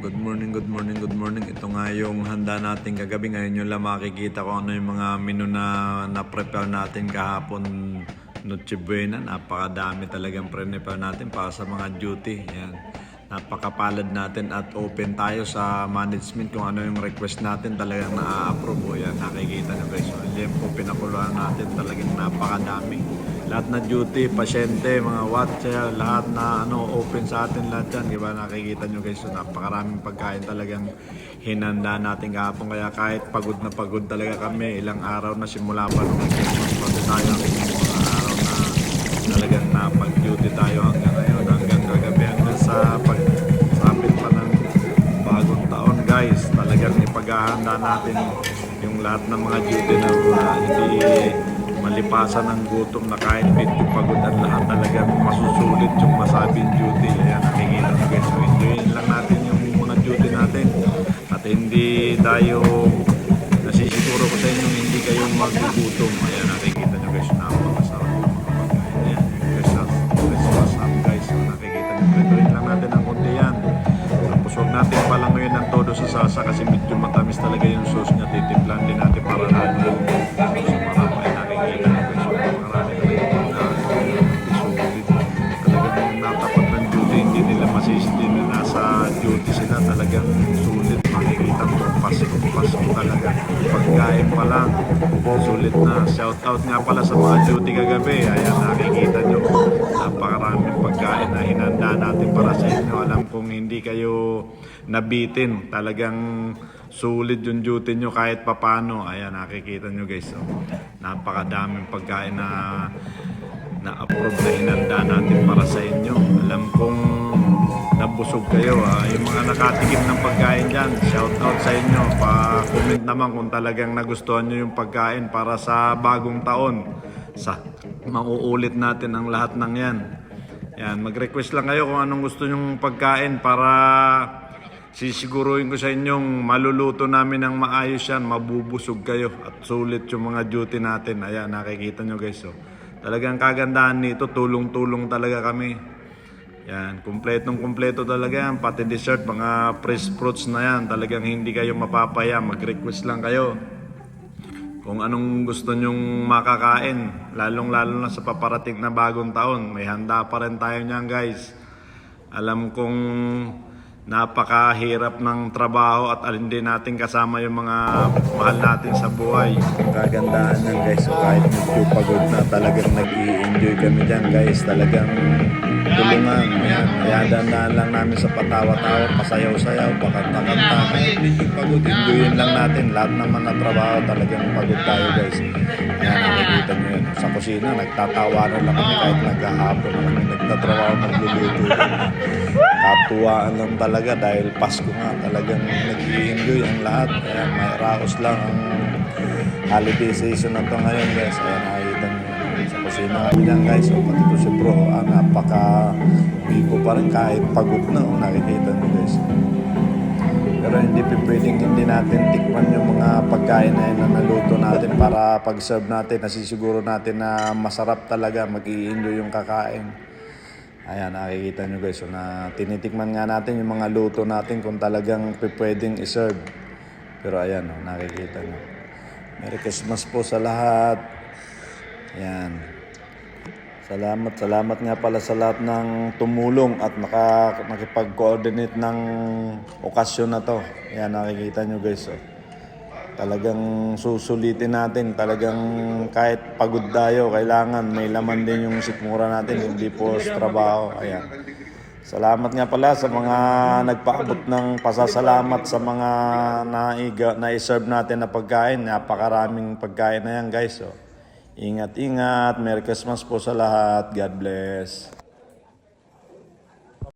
Good morning, good morning, good morning. Ito nga yung handa natin kagabi. Ngayon nyo lang makikita ko ano yung mga menu na prepare natin kahapon. Noche Buena. Napakadami talagang prepare natin para sa mga duty. Yan. Napakapalad natin at open tayo sa management kung ano yung request natin talagang na-approve. Yan, nakikita nyo guys. So, yan po pinakuluan natin talagang napakadami. Lahat na duty, pasyente, mga watcher, lahat na open sa atin lahat yan. Diba nakikita nyo guys, so napakaraming pagkain talagang hinanda natin kahapon. Kaya kahit pagod na pagod talaga kami, ilang araw na simula pa nung nag-Christmas party tayo. Mga araw na talagang napag-duty tayo hanggang ngayon, hanggang kagabi, hanggang sa pagsapit pa ng bagong taon guys. Talagang ipaghahanda natin yung lahat ng mga duty na hindi malipasan ng gutom na kahit medyo pagod at lahat talagang masusulit yung masabing duty. Ayan, nakikita nyo guys. So, enjoyin lang natin yung mga duty natin at hindi tayo nasisiguro ko sa inyo hindi kayo magugutom. Ayan, nakikita nyo guys. Napakasarap yung mga pagkain. Ayan, Christmas up guys. So, nakikita nyo. Enjoyin lang natin ang kunti yan. Tapos huwag natin palangoyin ng todo sa sasa kasi medyo matamis talaga yung sauce niya. Titimplan din natin para natin duty sila talagang sulit, makikita mo Pasko talaga, pagkain pa lang sulit na. Shout out nga pala sa mga duty kagabi. Ayan, nakikita nyo napakaraming pagkain na hinanda natin para sa inyo. Alam kong hindi kayo nabitin, talagang sulit yung duty nyo kahit papano. Ayan, nakikita nyo guys, so, napakadaming pagkain na approve na hinanda natin para sa inyo. Alam kong nabusog kayo. Yung mga nakatikim ng pagkain dyan, shout out sa inyo. Pa-comment naman kung talagang nagustuhan nyo yung pagkain para sa bagong taon. Mauulit natin ang lahat ng yan. Yan, mag-request lang kayo kung anong gusto nyong pagkain para sisiguruhin ko sa inyong maluluto namin ng maayos yan. Mabubusog kayo at sulit yung mga duty natin. Ayan, nakikita nyo guys. So, talagang kagandahan nito, tulong-tulong talaga kami. Yan, kumpletong-kumpleto talaga yan. Pati dessert, mga fresh fruits na yan. Talagang hindi kayo mapapaya. Mag-request lang kayo kung anong gusto nyong makakain. Lalong-lalo na sa paparating na bagong taon. May handa pa rin tayo niyan guys. Alam kong napakahirap ng trabaho at hindi natin kasama yung mga mahal natin sa buhay. Kagandahan yan guys. So kahit medyo pagod na, talagang nag-i-enjoy kami dyan guys. Talagang tulungan. Kaya dandaan lang namin sa patawa-tawa, pasayaw-sayaw, pakanta-kanta. Kahit medyo pagod, enjoyin lang natin. Lahat naman na trabaho, talagang pagod tayo guys. Kaya nakikita nyo yun. Sa kusina, nagtatawanan lang kami kahit naghahapon na kami nagtatrabaho, nagluluto. Katuwaan lang talaga dahil Pasko nga, talagang nag-i-enjoy ang lahat. Kaya may raos lang ang holiday season na ito ngayon guys. Kaya nakikita nyo sa kusina kami yan guys. So pati ito si bro, napaka-bigo pa rin kahit pagod na. Nakikita nyo guys. Pero hindi pwedeng hindi natin tikman yung mga pagkain na yun na naluto natin para pag-serve natin, nasisiguro natin na masarap talaga, mag-i-enjoy yung kakain. Ayan, nakikita nyo guys. So, tinitikman nga natin yung mga luto natin kung talagang pwedeng iserve. Pero ayan, nakikita nyo. Merry Christmas po sa lahat. Ayan. Salamat nga pala sa lahat ng tumulong at nakipag-coordinate ng okasyon na to. Ayan, nakikita nyo guys. So, talagang susulitin natin. Talagang kahit pagod tayo, kailangan may laman din yung sikmura natin, hindi po sa trabaho. Ayan. Salamat nga pala sa mga nagpaabot ng pasasalamat sa mga na-serve natin na pagkain. Napakaraming pagkain na yan guys. So, ingat-ingat. Merry Christmas po sa lahat. God bless.